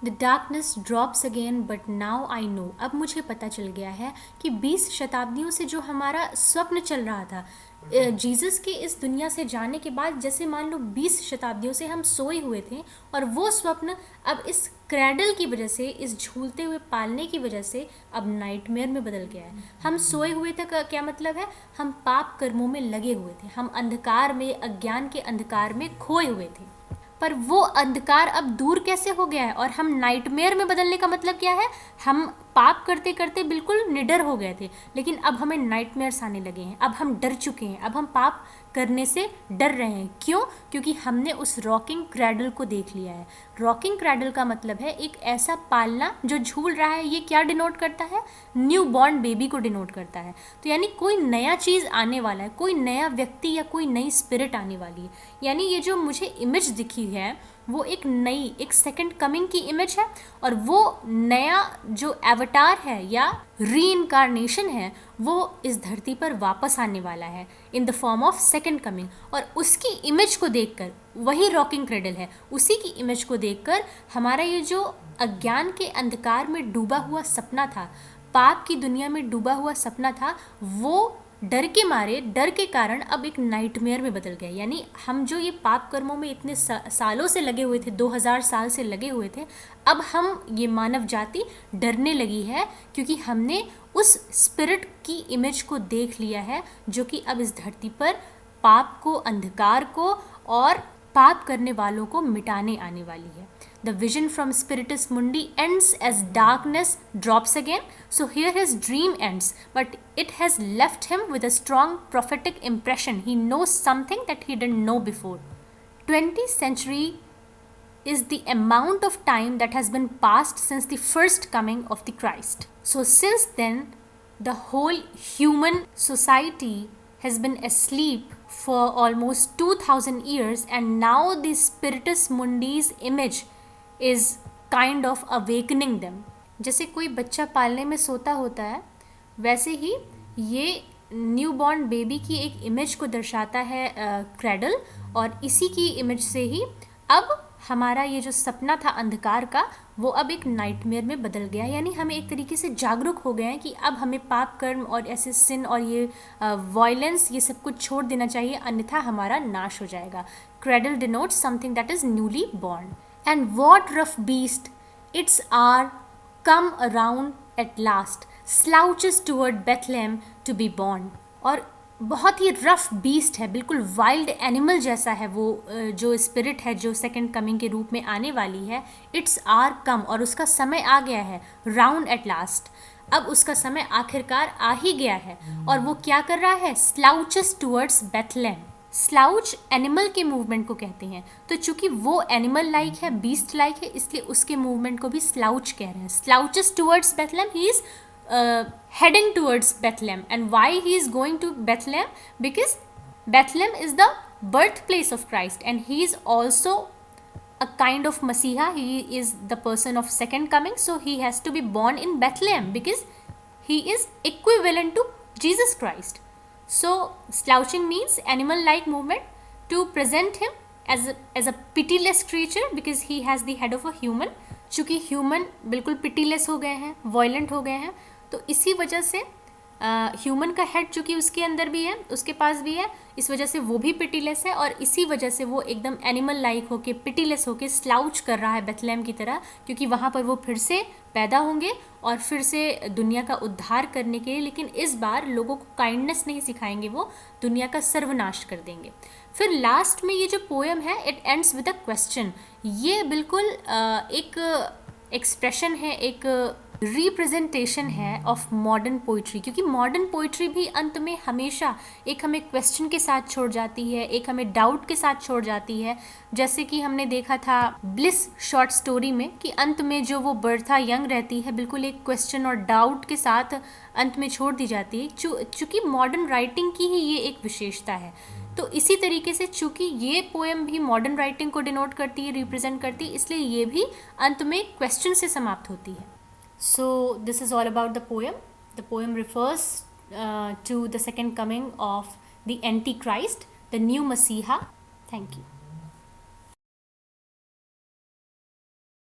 The darkness drops again but now I know. अब मुझे पता चल गया है कि 20 शताब्दियों से जो हमारा स्वप्न चल रहा था जीसस के इस दुनिया से जाने के बाद, जैसे मान लो 20 शताब्दियों से हम सोए हुए थे और वो स्वप्न अब इस क्रैडल की वजह से, इस झूलते हुए पालने की वजह से अब नाइटमेयर में बदल गया है। हम सोए हुए थे का क्या मतलब है? हम पाप कर्मों में लगे हुए थे, हम अंधकार में, अज्ञान के अंधकार में खोए हुए थे। पर वो अंधकार अब दूर कैसे हो गया है और हम नाइटमेयर में बदलने का मतलब क्या है? हम पाप करते करते बिल्कुल निडर हो गए थे, लेकिन अब हमें नाइटमेयर्स आने लगे हैं। अब हम डर चुके हैं, अब हम पाप करने से डर रहे हैं। क्यों? क्योंकि हमने उस रॉकिंग क्रैडल को देख लिया है। रॉकिंग क्रैडल का मतलब है एक ऐसा पालना जो झूल रहा है। ये क्या डिनोट करता है? न्यू बॉर्न बेबी को डिनोट करता है। तो यानी कोई नया चीज़ आने वाला है, कोई नया व्यक्ति या कोई नई स्पिरिट आने वाली है। यानी ये जो मुझे इमेज दिखी है वो एक नई, एक सेकंड कमिंग की इमेज है, और वो नया जो एवटार है या रीइंकारनेशन है वो इस धरती पर वापस आने वाला है in the form of second coming. और उसकी इमेज को देखकर, वही रॉकिंग क्रेडल है, उसी की इमेज को देखकर हमारा ये जो अज्ञान के अंधकार में डूबा हुआ सपना था, पाप की दुनिया में डूबा हुआ सपना था, वो डर के मारे, डर के कारण अब एक नाइटमेयर में बदल गया। यानी हम जो ये पाप कर्मों में इतने सालों से लगे हुए थे, 2000 साल से लगे हुए थे, अब हम ये मानव जाति डरने लगी है क्योंकि हमने उस स्पिरिट की इमेज को देख लिया है जो कि अब इस धरती पर पाप को, अंधकार को और पाप करने वालों को मिटाने आने वाली है। The vision from Spiritus Mundi ends as darkness drops again. So here his dream ends, but it has left him with a strong prophetic impression. He knows something that he didn't know before. 20th century is the amount of time that has been passed since the first coming of the Christ. So since then, the whole human society has been asleep for almost 2000 years, and now the Spiritus Mundi's image is kind of awakening them. जैसे कोई बच्चा पालने में सोता होता है, वैसे ही ये न्यू बॉर्न बेबी की एक इमेज को दर्शाता है क्रैडल, और इसी की इमेज से ही अब हमारा ये जो सपना था अंधकार का, वो अब एक नाइटमेयर में बदल गया। यानी हम एक तरीके से जागरूक हो गए हैं कि अब हमें पाप कर्म और ऐसे सिन और ये वायलेंस, ये सब कुछ छोड़ देना चाहिए, अन्यथा हमारा नाश हो जाएगा। Cradle denotes something that is newly born. And what rough beast, its hour come around at last, slouches toward Bethlehem to be born. और बहुत ही रफ बीस्ट है, बिल्कुल वाइल्ड एनिमल जैसा है वो जो स्पिरिट है जो सेकंड कमिंग के रूप में आने वाली है। इट्स आर कम, और उसका समय आ गया है। राउंड एट लास्ट, अब उसका समय आखिरकार आ ही गया है। और वो क्या कर रहा है? स्लाउचेस टूवर्ड्स बेथलेम। स्लाउच एनिमल के मूवमेंट को कहते हैं, तो चूंकि वो एनिमल लाइक है, बीस्ट लाइक है, इसलिए उसके मूवमेंट को भी स्लाउच कह रहे हैं। Slouches towards Bethlehem, he is heading towards Bethlehem. And why he is going to Bethlehem? Because Bethlehem is the birthplace of Christ, and he is also a kind of Messiah. He is the person of second coming, so he has to be born in Bethlehem because he is equivalent to Jesus Christ. So slouching means animal like movement to present him as a pitiless creature because he has the head of a human. चूँकि human बिल्कुल pitiless हो गए हैं, violent हो गए हैं, तो इसी वजह से ह्यूमन का हेड चूँकि उसके अंदर भी है, उसके पास भी है, इस वजह से वो भी पिटीलेस है, और इसी वजह से वो एकदम एनिमल लाइक होके, पिटीलेस होके स्लाउच कर रहा है बेथलेहम की तरह, क्योंकि वहाँ पर वो फिर से पैदा होंगे और फिर से दुनिया का उद्धार करने के लिए, लेकिन इस बार लोगों को काइंडनेस नहीं सिखाएंगे, वो दुनिया का सर्वनाश कर देंगे। फिर लास्ट में ये जो पोएम है, it ends with a question. ये बिल्कुल एक एक्सप्रेशन है, एक रिप्रेजेंटेशन है ऑफ मॉडर्न पोइट्री, क्योंकि मॉडर्न पोइट्री भी अंत में हमेशा एक हमें क्वेश्चन के साथ छोड़ जाती है, एक हमें डाउट के साथ छोड़ जाती है। जैसे कि हमने देखा था ब्लिस शॉर्ट स्टोरी में कि अंत में जो वो बर्था यंग रहती है, बिल्कुल एक क्वेश्चन और डाउट के साथ अंत में छोड़ दी जाती है। चूँकि मॉडर्न राइटिंग की ही ये एक विशेषता है, तो इसी तरीके से चूँकि ये पोएम भी मॉडर्न राइटिंग को डिनोट करती है, रिप्रेजेंट करती है, इसलिए ये भी अंत में क्वेश्चन से समाप्त होती है। So this is all about the poem. The poem refers to the second coming of the Antichrist, the new Messiah. Thank you.